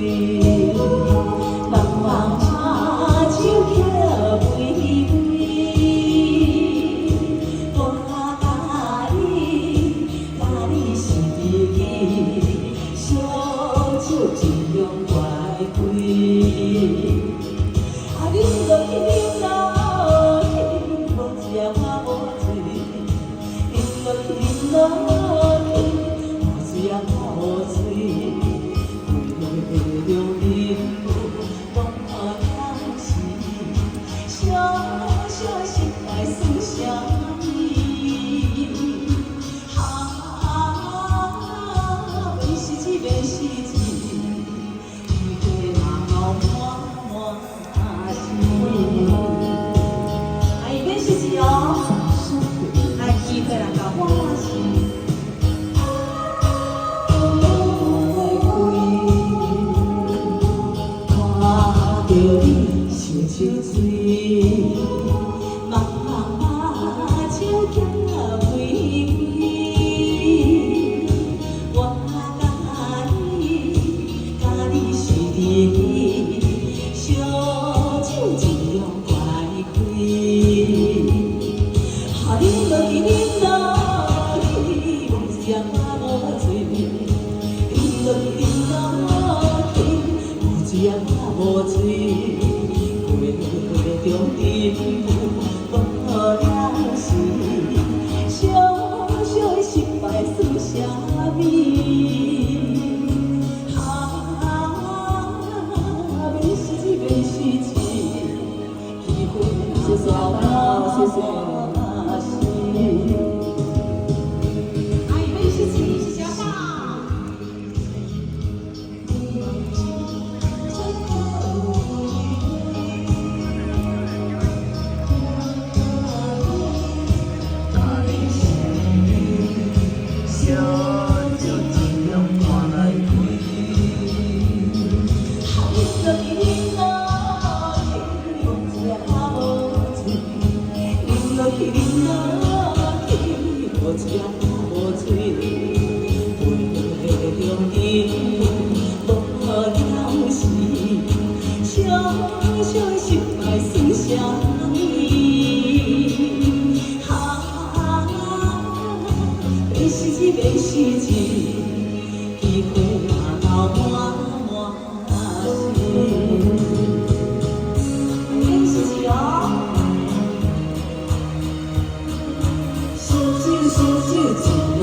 茫茫茶酒客微微，我甲你是知己，烧酒一样怪开。啊，饮落去，饮落去，无食我无醉，饮落去，饮落去，无食我无醉。着你我当时，小小心爱算啥物？啊，变是一变是一，一回嘛后满是。啊，伊变是一哦，啊，机会来到满是。着你烧酒醉，茫茫茶酒行微微，我甲你是知己，烧酒一样怪开。啊，饮落去，饮落去，无食我无醉，饮落去，饮落去，无食我无醉。着你我了是小小的失败算啥物？啊，变是一变是一，机会就算我是。阿姨变是一是啥吧？无食无醉，陪着你无了时，小小的失败算啥物？啊，变是一变是一，机会嘛到满是。变是一哦。烧酒一